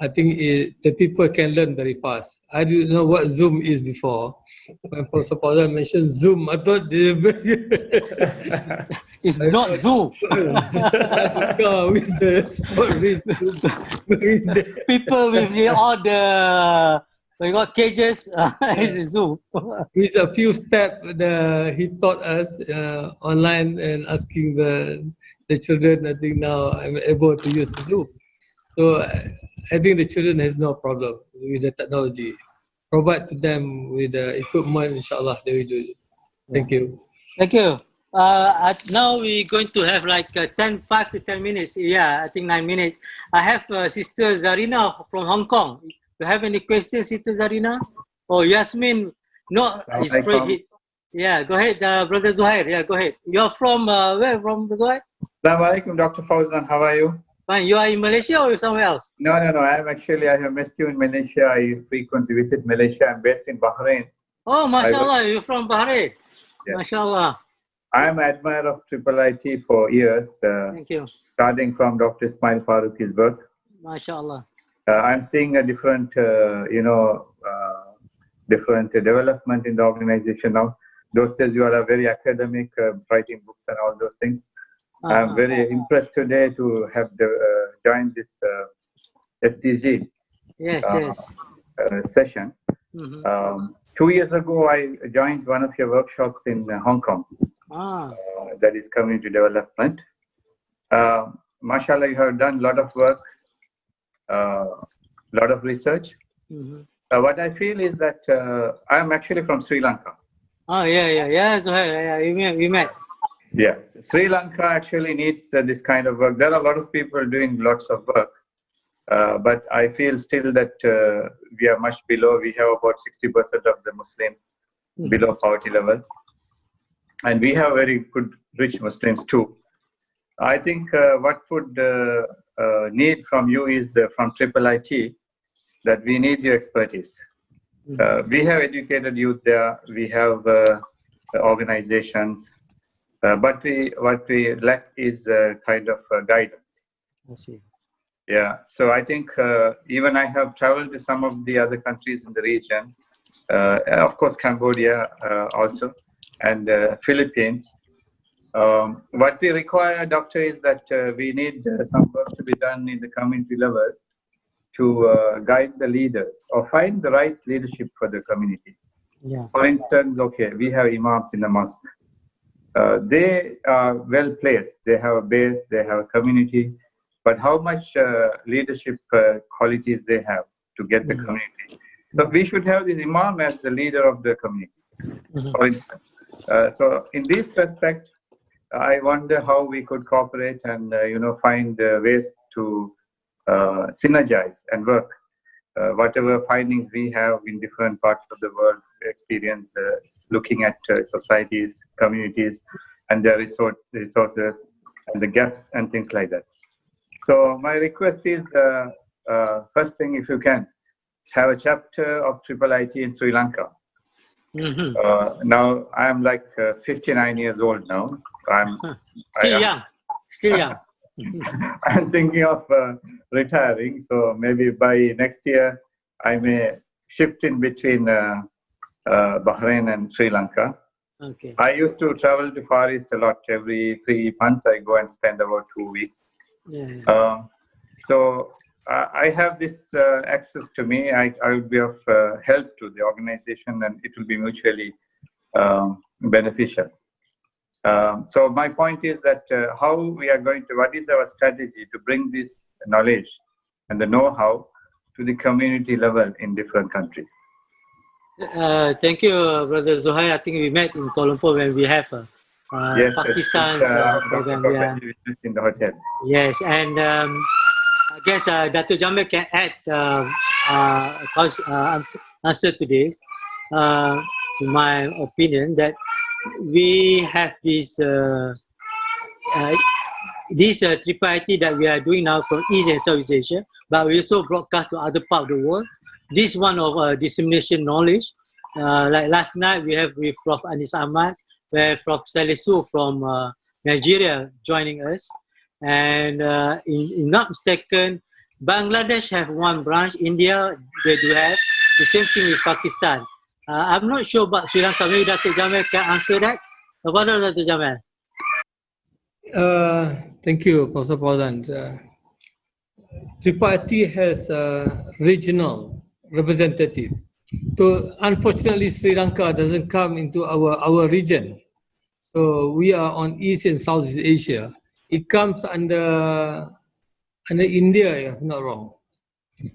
I think the people can learn very fast. I didn't know what Zoom is before. When Professor Paula mentioned Zoom, I thought it's not Zoom. with the people with all the we got cages. It's Zoom. With a few steps, he taught us online and asking the children. I think now I'm able to use Zoom. So I think the children has no problem with the technology. Provide to them with the equipment, inshallah, they will do it. Thank you. Thank you. Now we're going to have like 5 to 10 minutes. Yeah, I think 9 minutes. I have Sister Zarina from Hong Kong. Do you have any questions, Sister Zarina? Or Yasmin? No, he's free. Yeah, go ahead, Brother Zuhair. Yeah, go ahead. You're from where? From Zuhair? Assalamu alaikum, Dr. Fauzan. How are you? Fine. You are in Malaysia or somewhere else? No. I have met you in Malaysia. I frequently visit Malaysia. I'm based in Bahrain. Oh, mashallah, you're from Bahrain. Yeah. Mashallah. I'm an admirer of IIIT for years. Thank you. Starting from Dr. Ismail Farooqi's work. Mashallah. I'm seeing a different, different development in the organization now. Those days you are very academic, writing books and all those things. I'm very impressed today to have joined this SDG session. Mm-hmm. 2 years ago, I joined one of your workshops in Hong Kong. That is community development. Mashallah, you have done a lot of work, a lot of research. Mm-hmm. What I feel is that I'm actually from Sri Lanka. Oh, yeah. So, we met. Yeah, Sri Lanka actually needs this kind of work. There are a lot of people doing lots of work, but I feel still that we are much below. We have about 60% of the Muslims below poverty level, and we have very good, rich Muslims too. I think what would need from you is from IIIT that we need your expertise. We have educated youth there. We have organizations. But what we lack is kind of guidance. I see. Yeah, so I think even I have traveled to some of the other countries in the region, of course Cambodia also, and Philippines. What we require, Doctor, is that we need some work to be done in the community level to guide the leaders or find the right leadership for the community. Yeah. For instance, okay, we have imams in the mosque. They are well placed. They have a base, they have a community, but how much leadership qualities they have to get the community? So we should have this imam as the leader of the community, for instance. So in this respect, I wonder how we could cooperate and find ways to synergize and work. Whatever findings we have in different parts of the world, experience looking at societies, communities, and their resources and the gaps and things like that. So my request is, first thing, if you can, have a chapter of IIIT in Sri Lanka. Now I'm like 59 years old now. Still young. I'm thinking of retiring, so maybe by next year I may shift in between Bahrain and Sri Lanka. Okay. I used to travel to Far East a lot. Every 3 months I go and spend about 2 weeks. So I have this access to me. I will be of help to the organization, and it will be mutually beneficial. So my point is that how we are going to, what is our strategy to bring this knowledge and the know-how to the community level in different countries? Thank you, Brother Zuhair. I think we met in Kuala Lumpur when we have Pakistan's program. In the hotel. Yes, and I guess Dato Jamil can add answer to this. To my opinion, that we have this IIIT that we are doing now from East and Southeast Asia, but we also broadcast to other parts of the world. This one of dissemination knowledge. Like last night, we have with Prof Anis Ahmad, where Prof Salisu from Nigeria joining us. And in not mistaken, Bangladesh have one branch. India, they do have. The same thing with Pakistan. I'm not sure about Sri Lanka. Maybe Dato Jamil can answer that. What about Dato Jamil? Thank you, Professor Fauzan. IIIT has a regional representative. So unfortunately, Sri Lanka doesn't come into our region. So we are on East and Southeast Asia. It comes under India, if I'm not wrong.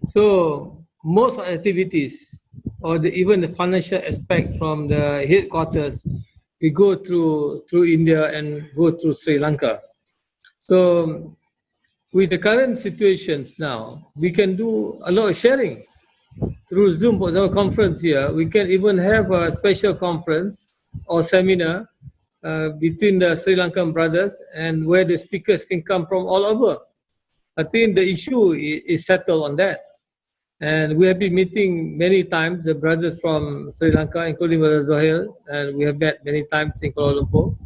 So most activities, or even the financial aspect from the headquarters, we go through India and go through Sri Lanka. So with the current situations now, we can do a lot of sharing through Zoom. For our conference here, we can even have a special conference or seminar between the Sri Lankan brothers, and where the speakers can come from all over. I think the issue is settled on that. And we have been meeting many times, the brothers from Sri Lanka, including Brother Zuhair, and we have met many times in Kuala Lumpur.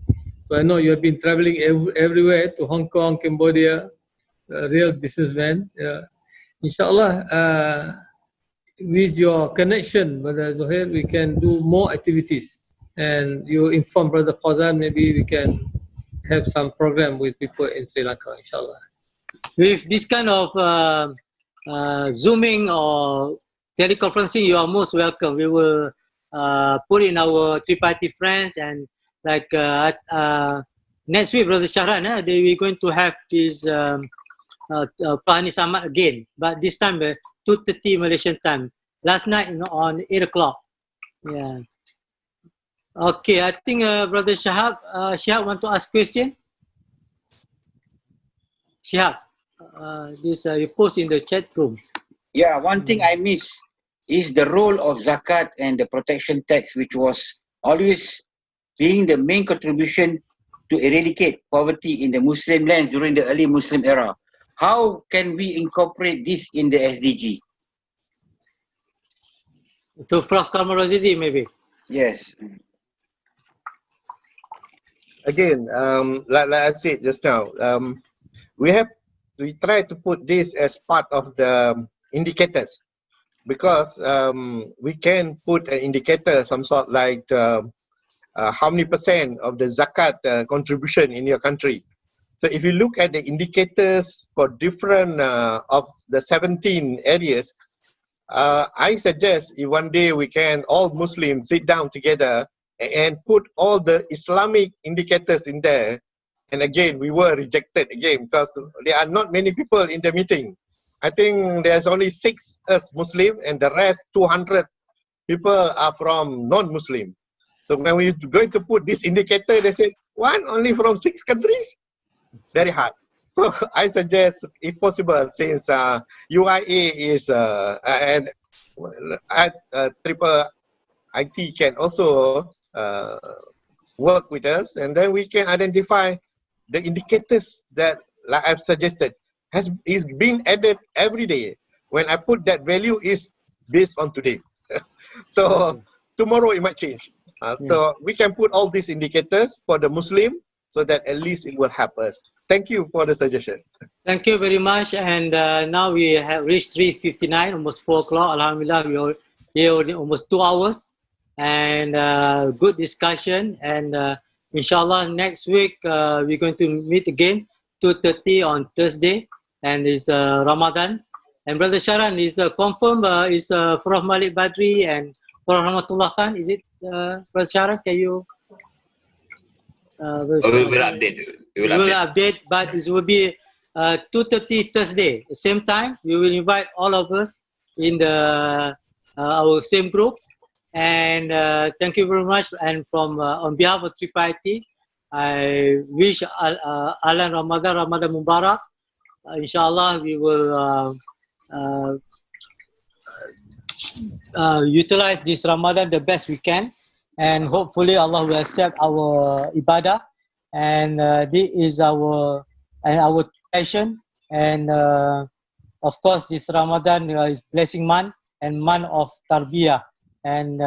So I know you have been traveling everywhere to Hong Kong, Cambodia, real businessman. Inshallah, with your connection, Brother Zuhair, we can do more activities. And you inform Brother Fauzan, maybe we can have some program with people in Sri Lanka, inshallah. With this kind of Zooming or teleconferencing, you are most welcome. We will put in our IIIT friends, and like next week, Brother Shahran, we're going to have this Anis Ahmad again, but this time 2:30 Malaysian time. Last night, on 8 o'clock. Yeah. Okay, I think Brother Shahab want to ask question. Shahab, this you post in the chat room. Yeah, one thing I miss is the role of zakat and the protection tax, which was always being the main contribution to eradicate poverty in the Muslim lands during the early Muslim era. How can we incorporate this in the SDG? To Prof Kamarulazizi, maybe. Yes. Again, like I said just now, we try to put this as part of the indicators, because we can put an indicator, some sort like how many % of the zakat contribution in your country. So if you look at the indicators for different of the 17 areas, I suggest if one day we can all Muslims sit down together and put all the Islamic indicators in there. And again, we were rejected again because there are not many people in the meeting. I think there's only 6 us Muslim and the rest 200 people are from non-Muslim. So when we're going to put this indicator, they say, one only from 6 countries? Very hard. So I suggest, if possible, since UIA is, and Triple IT can also work with us, and then we can identify the indicators that, like I've suggested, is being added every day. When I put that value is based on today. So tomorrow it might change. So we can put all these indicators for the Muslim so that at least it will help us. Thank you for the suggestion. Thank you very much. And now we have reached 3:59, almost 4 o'clock. Alhamdulillah, we are here almost 2 hours. And good discussion. And inshallah, next week we're going to meet again, 2:30 on Thursday. And it's Ramadan. And Brother Sharan is confirmed, is Prof Malik Badri and Prof Rahmatullah Khan. Is it, Brother Sharan? Can you? We will update. We will update, but it will be 2:30 Thursday. Same time, we will invite all of us in the our same group. And thank you very much. And from on behalf of IIIT, I wish Alan Ramadan Mubarak. Inshallah, we will utilize this Ramadan the best we can, and hopefully Allah will accept our ibadah. And this is our passion. And of course, this Ramadan is blessing month and month of Tarbiyyah. And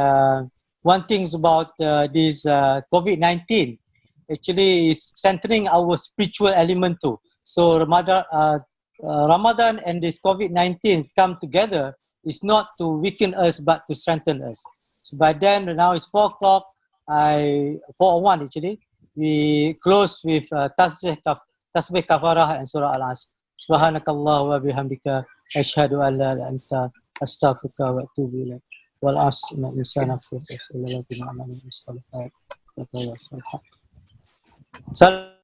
one thing about this COVID-19 actually is strengthening our spiritual element too. So Ramadan and this COVID-19 come together is not to weaken us but to strengthen us. So by then, now it's 4 o'clock, 4:01 actually, we close with tasbih kafarah and surah al-asr. Subhanakallah wa bihamdika ashhadu an la ilaha illa anta astaghfiruka wa atubu ilayk. Wal asr innal insana lafi khusr illa alladhina amanu wa salatu.